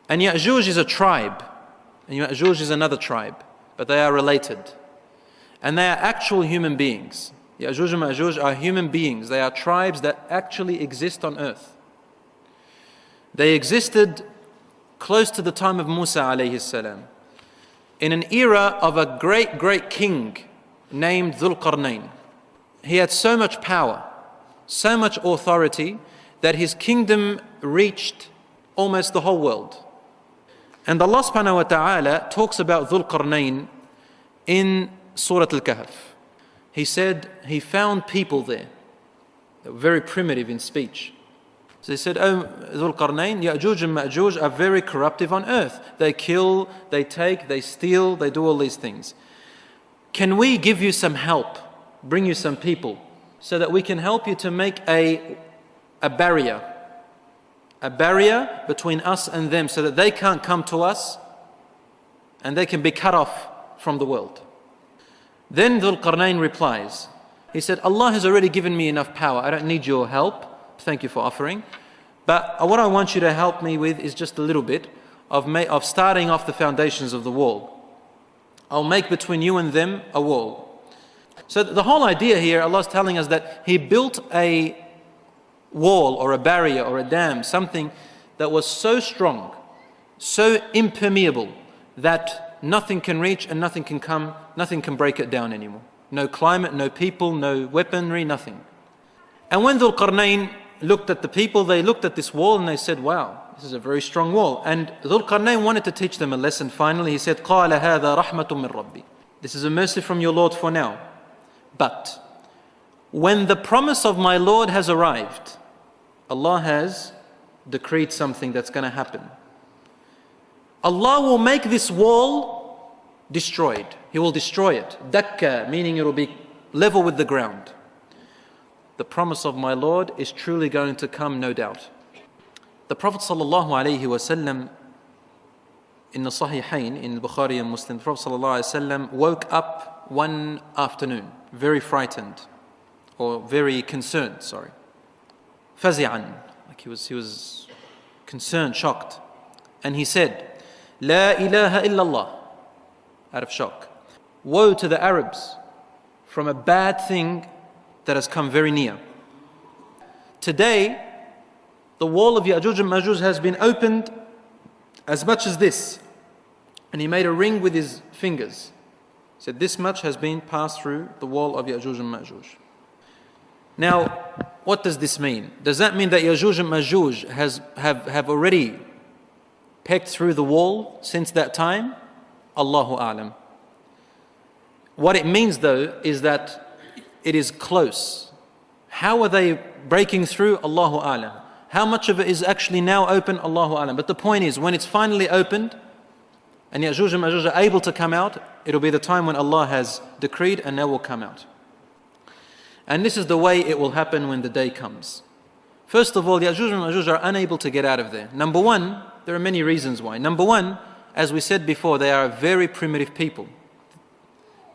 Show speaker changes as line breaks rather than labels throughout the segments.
And Yajuj is a tribe, and Majuj is another tribe, but they are related. And they are actual human beings. Yajuj and Majuj are human beings. They are tribes that actually exist on earth. They existed close to the time of Musa alayhi salam, in an era of a great king named Dhul Qarnayn. He had so much power, so much authority, that his kingdom reached almost the whole world. And Allah subhanahu wa ta'ala talks about Dhul Qarnayn in Surah Al-Kahf. He said he found people there that were very primitive in speech. So he said, "Oh, Dhul Qarnayn, Yajuj and Majuj are very corruptive on earth. They kill, they take, they steal, they do all these things. Can we give you some help, bring you some people, so that we can help you to make a barrier between us and them, so that they can't come to us and they can be cut off from the world?" Then Dhul Qarnayn replies, he said, "Allah has already given me enough power. I don't need your help. Thank you for offering. But what I want you to help me with is just a little bit of starting off the foundations of the wall. I'll make between you and them a wall." So the whole idea here, Allah is telling us that He built a wall or a barrier or a dam, something that was so strong, so impermeable, that nothing can reach and nothing can come, nothing can break it down anymore. No climate, no people, no weaponry, nothing. And when Dhul Qarnayn looked at the people, they looked at this wall and they said, "Wow, this is a very strong wall." And Dhul Qarnayn wanted to teach them a lesson finally. He said, قَالَ هَذَا رَحْمَةٌ مِّن رَبِّي. This is a mercy from your Lord for now. But when the promise of my Lord has arrived, Allah has decreed something that's going to happen. Allah will make this wall destroyed. He will destroy it. Dakka, meaning it will be level with the ground. The promise of my Lord is truly going to come, no doubt. The Prophet ﷺ, in the Sahihain, in Bukhari and Muslim, the Prophet ﷺ woke up one afternoon, very frightened, or very concerned, fazi'an, like he was concerned, shocked. And he said, "La ilaha illallah," out of shock. Woe to the Arabs from a bad thing that has come very near. Today, the wall of Yajuj and Majuj has been opened as much as this. And he made a ring with his fingers. He said, "This much has been passed through the wall of Yajuj and Majuj." Now, what does this mean? Does that mean that Yajuj and Majuj have already pecked through the wall since that time? Allahu A'lam. What it means though is that it is close. How are they breaking through? Allahu A'lam. How much of it is actually now open? Allahu A'lam. But the point is, when it's finally opened and Yajuj and Majuj are able to come out, it'll be the time when Allah has decreed and they will come out. And this is the way it will happen when the day comes. First of all, Yajuj and Majuj are unable to get out of there. Number one, there are many reasons why. Number one, as we said before, they are very primitive people.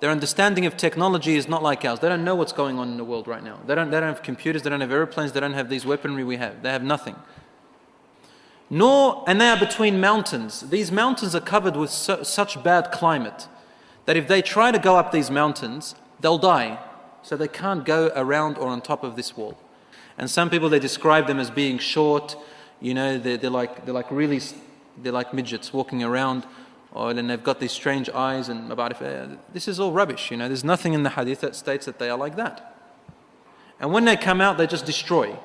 Their understanding of technology is not like ours. They don't know what's going on in the world right now. They don't have computers, they don't have airplanes, they don't have these weaponry we have. They have nothing. And they are between mountains. These mountains are covered with such bad climate that if they try to go up these mountains, they'll die. So they can't go around or on top of this wall. And some people, they describe them as being short. They're like midgets walking around. Or then they've got these strange eyes and this is all rubbish. There's nothing in the hadith that states that they are like that. And when they come out, they just destroy.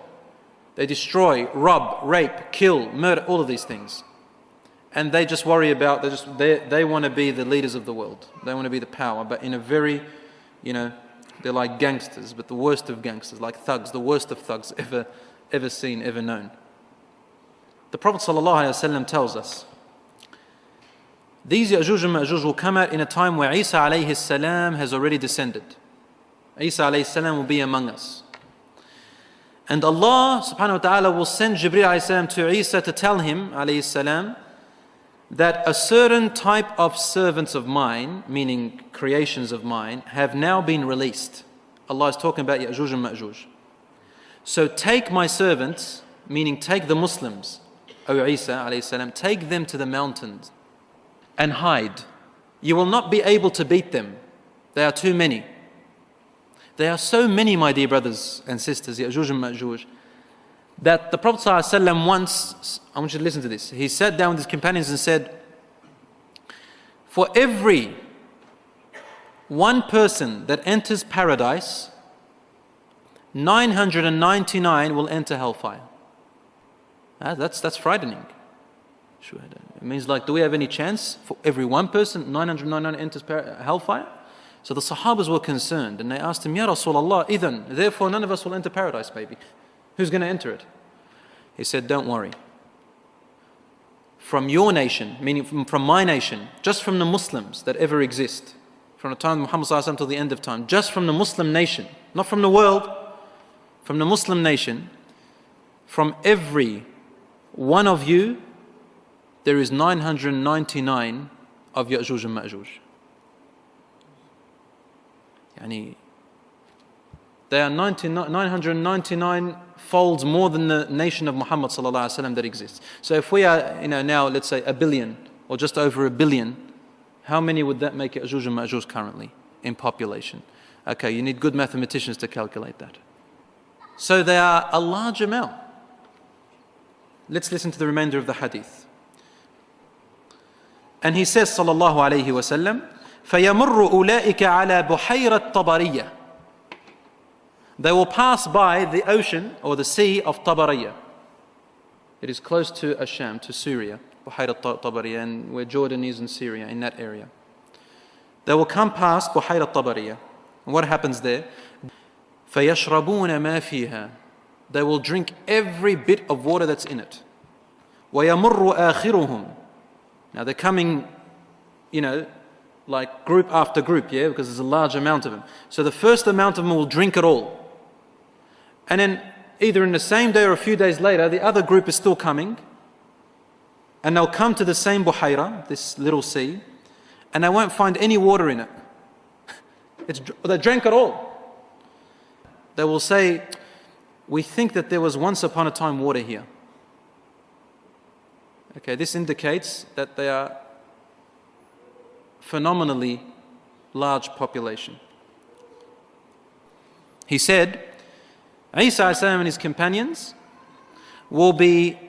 They destroy, rob, rape, kill, murder, all of these things. And they just worry about, they want to be the leaders of the world. They want to be the power, but in a very, they're like gangsters, but the worst of gangsters, like thugs, the worst of thugs ever seen, ever known. The Prophet ﷺ tells us, these Yajuj and Majuj will come out in a time where Isa alayhi salam has already descended. Isa alayhi salam will be among us. And Allah subhanahu wa ta'ala will send Jibreel alayhi salam to Isa to tell him alayhi salam that a certain type of servants of mine, meaning creations of mine, have now been released. Allah is talking about Yajuj and Majuj. So take my servants, meaning take the Muslims, O Isa alayhi salam, take them to the mountains and hide. You will not be able to beat them. They are too many. There are so many, my dear brothers and sisters, Yajuj and Majuj, that the Prophet ﷺ once, I want you to listen to this, he sat down with his companions and said, for every one person that enters paradise, 999 will enter hellfire. That's frightening. It means, like, do we have any chance for every one person, 999 enters hellfire? So the Sahabas were concerned and they asked him, Ya Rasulullah, therefore none of us will enter paradise, maybe. Who's going to enter it? He said, don't worry. From your nation, meaning from my nation, just from the Muslims that ever exist, from the time of Muhammad ﷺ till the end of time, just from the Muslim nation, not from the world, from the Muslim nation, from every one of you, there is 999 of Yajuj and Majuj. They are 999 folds more than the nation of Muhammad ﷺ that exists. So if we are, now let's say 1 billion or just over 1 billion, how many would that make Yajuj and Majuj currently in population? Okay, you need good mathematicians to calculate that. So they are a large amount. Let's listen to the remainder of the hadith. And he says, sallallahu alayhi wasallam, فَيَمُرُّ أُولَٰئِكَ عَلَى بُحَيْرَةِ طَبَرِيَّةِ. They will pass by the ocean or the sea of Tabariya. It is close to Asham, to Syria, Buhayrat Tabariya, and where Jordan is in Syria, in that area. They will come past Buhayrat Tabariya. And what happens there? فَيَشْرَبُونَ مَا فِيهَا. They will drink every bit of water that's in it. وَيَمُرُّ آخِرُهُمْ. Now they're coming, like group after group, because there's a large amount of them. So the first amount of them will drink it all. And then either in the same day or a few days later, the other group is still coming. And they'll come to the same Buhayra, this little sea, and they won't find any water in it. They drank it all. They will say, we think that there was once upon a time water here. Okay, this indicates that they are phenomenally large population. He said, Isa and his companions will be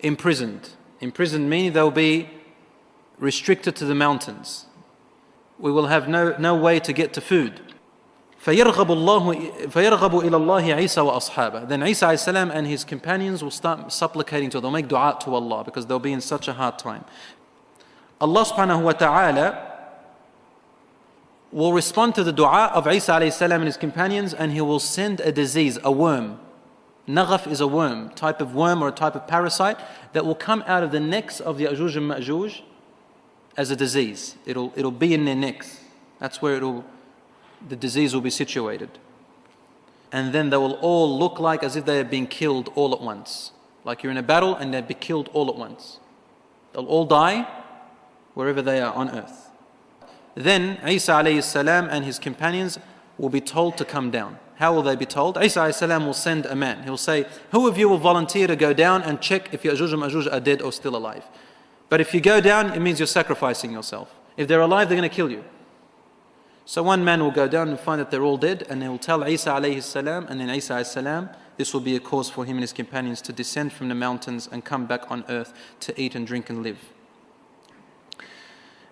imprisoned. Imprisoned meaning they will be restricted to the mountains. We will have no way to get to food. فَيَرْغَبُ إِلَى اللَّهِ عِيسَى وَأَصْحَابَهُ. Then Isa and his companions will start supplicating to Allah. They'll make dua to Allah because they'll be in such a hard time. Allah subhanahu wa ta'ala will respond to the dua of Isa alayhi salam and his companions, and he will send a disease, a worm. Naghaf is a worm, type of worm or a type of parasite that will come out of the necks of the Yajuj and Majuj as a disease. It'll be in their necks. That's where the disease will be situated. And then they will all look like as if they have been killed all at once. Like you're in a battle and they'll be killed all at once. They'll all die wherever they are on earth. Then Isa alayhi salam and his companions will be told to come down. How will they be told? Isa alayhi salam will send a man. He'll say, who of you will volunteer to go down and check if Yajuj and Majuj are dead or still alive? But if you go down, it means you're sacrificing yourself. If they're alive, they're going to kill you. So one man will go down and find that they're all dead, and he will tell Isa alayhi salam, and then Isa alayhi salam, this will be a cause for him and his companions to descend from the mountains and come back on earth to eat and drink and live.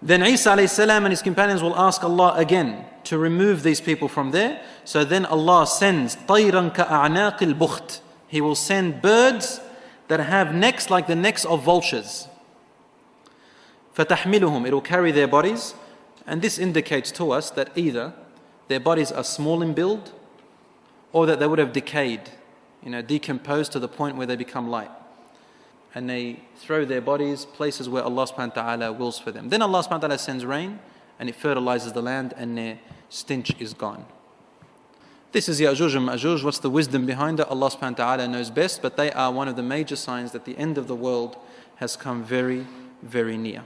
Then Isa alayhi salam and his companions will ask Allah again to remove these people from there. So then Allah sends طَيْرًا كَأَعْنَاقِ الْبُخْتِ. He will send birds that have necks like the necks of vultures. فَتَحْمِلُهُمْ. It will carry their bodies. And this indicates to us that either their bodies are small in build or that they would have decayed, decomposed to the point where they become light. And they throw their bodies places where Allah subhanahu wa ta'ala wills for them. Then Allah subhanahu wa ta'ala sends rain and it fertilizes the land and their stench is gone. This is Yajuj and Majuj. What's the wisdom behind it? Allah subhanahu wa ta'ala knows best, but they are one of the major signs that the end of the world has come very, very near.